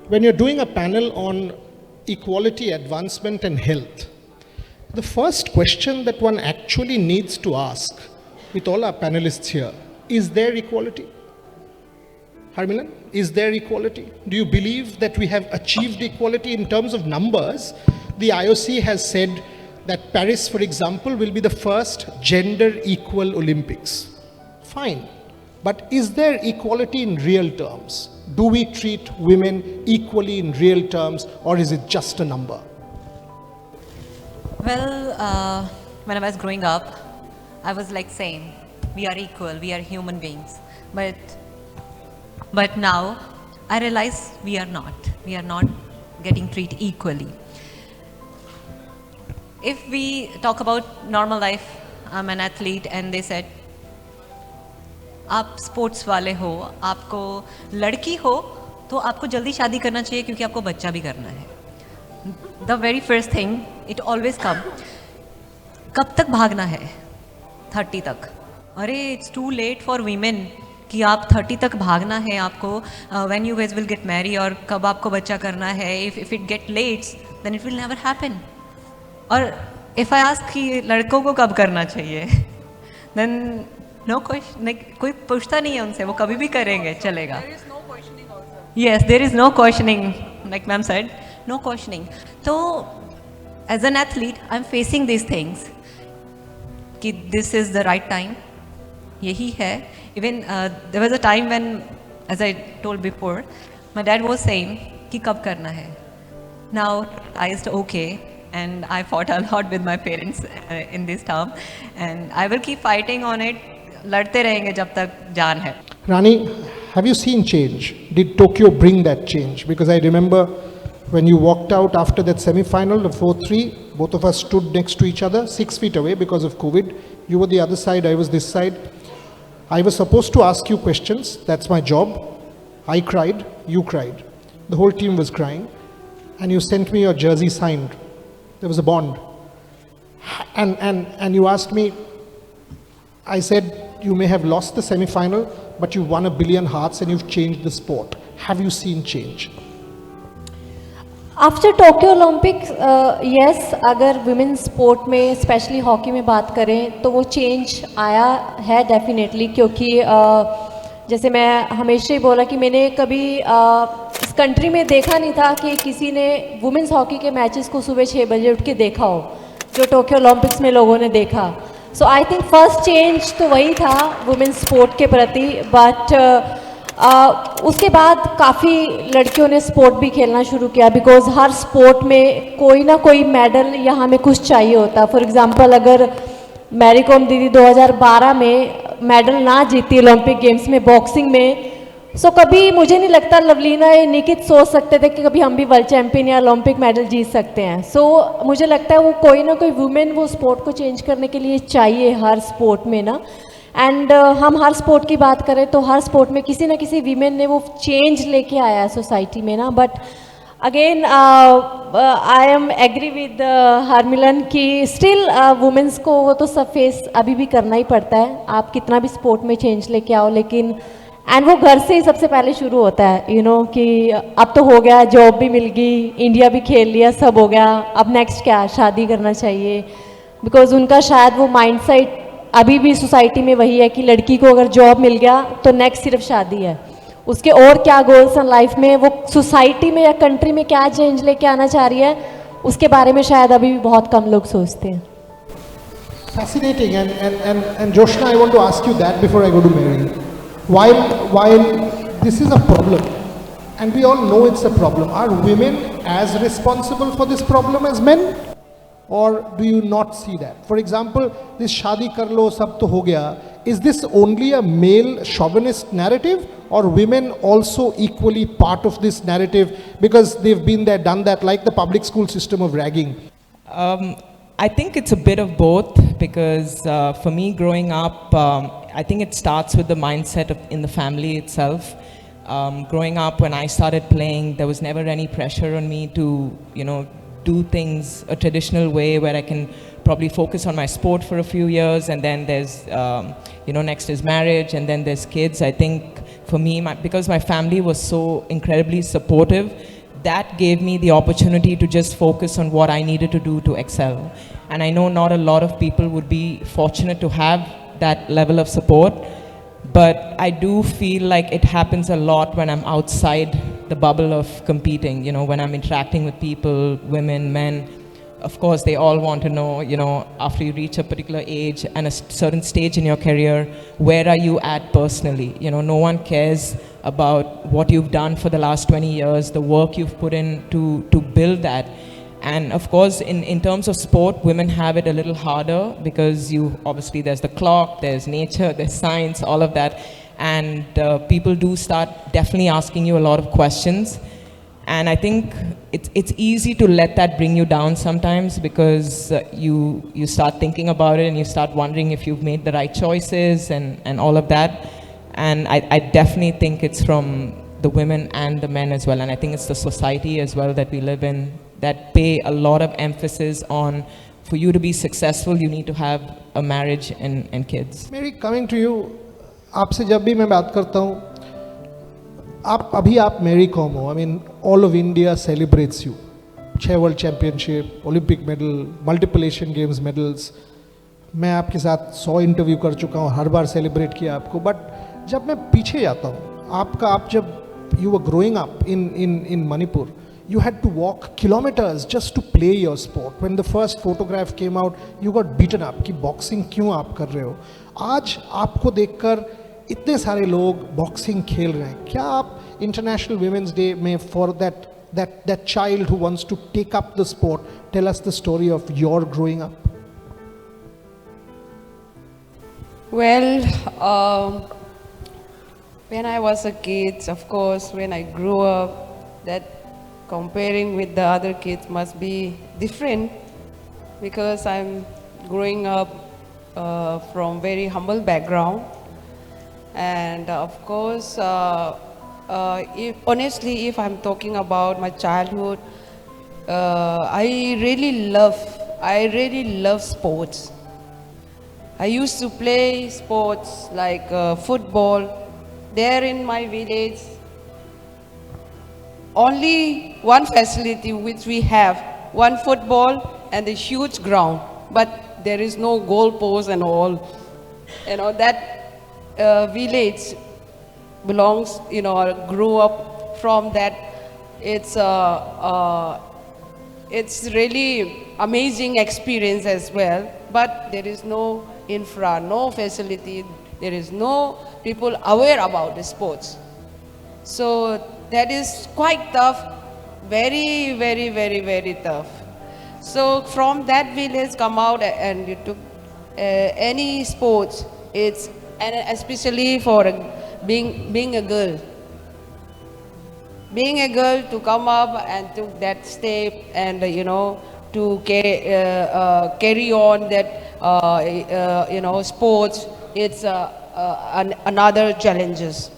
when you're doing a panel on equality, advancement and health, the first question that one actually needs to ask with all our panelists here, is there equality? Harmilan, is there equality? Do you believe that we have achieved equality in terms of numbers? The IOC has said that Paris, for example, will be the first gender equal Olympics. Fine. But is there equality in real terms? Do we treat women equally in real terms, or is it just a number? Well, when I was growing up, I was like saying, we are equal, we are human beings. But now, I realize we are not. We are not getting treated equally. If we talk about normal life, I'm an athlete and they said, आप sports वाले हो, आपको लड़की हो तो आपको जल्दी शादी करना चाहिए क्योंकि आपको बच्चा भी करना है. The very first thing, it always come. कब तक भागना है? 30 तक. अरे it's too late for women कि आप 30 तक भागना है आपको. When you guys will get married और कब आपको बच्चा करना है. If it get late, then it will never happen. और if I ask कि लड़कों को कब करना चाहिए, then no question, like, कोई पूछता नहीं है उनसे, वो कभी भी करेंगे, चलेगा. There is no questioning also. Yes, there is no questioning, like ma'am said, no questioning. So, as an athlete, I'm facing these things. कि this is the right time, यही है. Even there was a time when, as I told before, my dad was saying कि कब करना है. Now I said okay. And I fought a lot with my parents in this term, and I will keep fighting on it. लड़ते रहेंगे जब तक जान है. Rani, have you seen change? Did Tokyo bring that change? Because I remember when you walked out after that semi-final, the 4-3, both of us stood next to each other, 6 feet away because of COVID. You were the other side, I was this side. I was supposed to ask you questions. That's my job. I cried, you cried. The whole team was crying. And you sent me your jersey signed. There was a bond. And you asked me, I said, you may have lost the semi-final, but you won 1 billion hearts and you've changed the sport. Have you seen change? After Tokyo Olympics, yes, अगर women's sport में, especially hockey में बात करें, तो वो change आया है definitely, क्योंकि जैसे मैं हमेशा ही बोला कि मैंने कभी इस कंट्री में देखा नहीं था कि किसी ने वुमेंस हॉकी के मैचेस को सुबह 6 बजे उठ के देखा हो, जो टोक्यो ओलंपिक्स में लोगों ने देखा. सो आई थिंक फर्स्ट चेंज तो वही था वुमेंस स्पोर्ट के प्रति. बट उसके बाद काफ़ी लड़कियों ने स्पोर्ट भी खेलना शुरू किया, बिकॉज हर स्पोर्ट में कोई ना कोई मेडल या हमें कुछ चाहिए होता. फॉर एग्जांपल, अगर मैरी कॉम दीदी 2012 में मेडल ना जीती ओलंपिक गेम्स में बॉक्सिंग में, सो कभी मुझे नहीं लगता लवलीना या निकित सोच सकते थे कि कभी हम भी वर्ल्ड चैंपियन या ओलंपिक मेडल जीत सकते हैं. सो मुझे लगता है वो कोई ना कोई वुमेन वो स्पोर्ट को चेंज करने के लिए चाहिए हर स्पोर्ट में ना. एंड हम हर स्पोर्ट की बात करें तो हर स्पोर्ट में किसी ना किसी वीमेन ने वो चेंज लेके आया है सोसाइटी में ना. But again I am agree with Harmilan कि स्टिल वुमेन्स को वो तो सब फेस अभी भी करना ही पड़ता है. आप कितना भी स्पोर्ट में चेंज लेके आओ, लेकिन एंड वो घर से ही सबसे पहले शुरू होता है. यू नो कि अब तो हो गया, जॉब भी मिल गई, इंडिया भी खेल लिया, सब हो गया, अब नेक्स्ट क्या, शादी करना चाहिए. बिकॉज उनका शायद वो माइंडसेट अभी भी सोसाइटी में वही है कि लड़की को अगर जॉब मिल गया तो नेक्स्ट सिर्फ शादी है. उसके और क्या गोल्स हैं लाइफ में, वो सोसाइटी में या कंट्री में क्या चेंज लेके आना चाह रही है, उसके बारे में शायद अभी भी बहुत कम लोग सोचते हैं. Fascinating. And Joshna, I want to ask you that before I go to Mary. While this is a problem, and we all know it's a problem, are women as responsible for this problem as men? Or do you not see that? For example, this shadi kar lo sab to ho gaya, is this only a male chauvinist narrative, or women also equally part of this narrative because they've been there, done that, like the public school system of ragging? I think it's a bit of both, because for me growing up, I think it starts with the mindset in the family itself. Growing up, when I started playing, there was never any pressure on me to, do things a traditional way where I can probably focus on my sport for a few years, and then there's, next is marriage, and then there's kids. I think for me, because my family was so incredibly supportive, that gave me the opportunity to just focus on what I needed to do to excel. And I know not a lot of people would be fortunate to have that level of support, but I do feel like it happens a lot when I'm outside the bubble of competing, when I'm interacting with people, women, men. Of course, they all want to know, after you reach a particular age and a certain stage in your career, where are you at personally? No one cares about what you've done for the last 20 years, the work you've put in to build that. And of course, in terms of sport, women have it a little harder because obviously there's the clock, there's nature, there's science, all of that. And people do start definitely asking you a lot of questions. And I think it's easy to let that bring you down sometimes because you start thinking about it and you start wondering if you've made the right choices and all of that. And I definitely think it's from the women and the men as well. And I think it's the society as well that we live in that pay a lot of emphasis on, for you to be successful, you need to have a marriage and kids. Mary, coming to you, आपसे जब भी मैं बात करता हूँ, अभी आप Mary com हो. I mean, all of India celebrates you. 6 world championship, Olympic medal, multiple Asian games medals. मैं आपके साथ 100 इंटरव्यू कर चुका हूँ, हर बार सेलिब्रेट किया आपको. बट जब मैं पीछे जाता हूँ, आप जब you were growing up in Manipur, you had to walk kilometers just to play your sport. When the first photograph came out, you got beaten up कि boxing क्यों आप कर रहे हो. आज आपको देखकर इतने सारे लोग boxing खेल रहे हैं. क्या आप International Women's Day में for that child who wants to take up the sport, tell us the story of your growing up? Well, when I was a kid, of course, when I grew up, that comparing with the other kids must be different because I'm growing up from very humble background. And of course, if I'm talking about my childhood, I really love sports. I used to play sports like football. There in my village, only one facility which we have, one football and a huge ground, but there is no goal post and all. That village belongs, grew up from that. It's really amazing experience as well, but there is no infra, no facility. There is no people aware about the sports. So that is quite tough, very, very, very, very tough. So from that village come out and you took any sports, and especially for being a girl. Being a girl to come up and took that step and to carry on that sports, it's another challenges.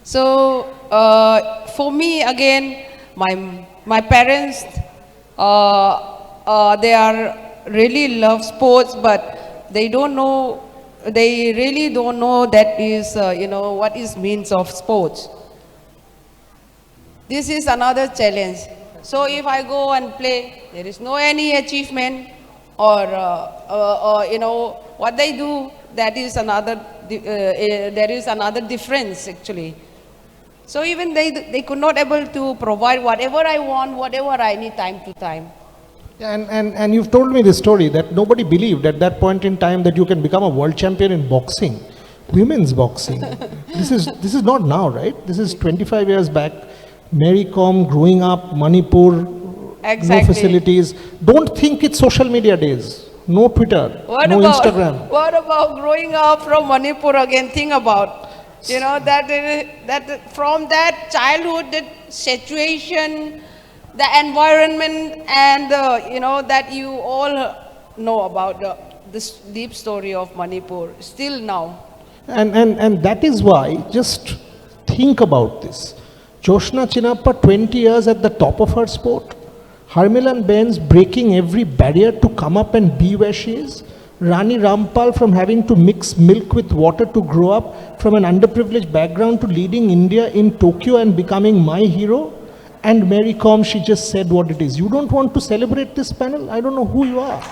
So for me again, my parents they are really love sports, but they really don't know that is what is means of sports. This is another challenge. So if I go and play, there is no any achievement or what they do, that is there is another difference actually. So even they could not able to provide whatever I want, whatever I need time to time. Yeah, and you've told me this story that nobody believed at that point in time that you can become a world champion in boxing, women's boxing. This is not now, right? This is 25 years back. Mary Kom growing up, Manipur, Exactly. no facilities. Don't think it's social media days. No Twitter, no Instagram. What about growing up from Manipur again? Think about, that from that childhood, that situation, the environment, and that you all know about this deep story of Manipur still now. And that is why, just think about this. Joshna Chinappa, 20 years at the top of her sport. Harmilan Bains breaking every barrier to come up and be where she is. Rani Rampal from having to mix milk with water to grow up from an underprivileged background to leading India in Tokyo and becoming my hero. And Mary Kom, she just said what it is. You don't want to celebrate this panel? I don't know who you are.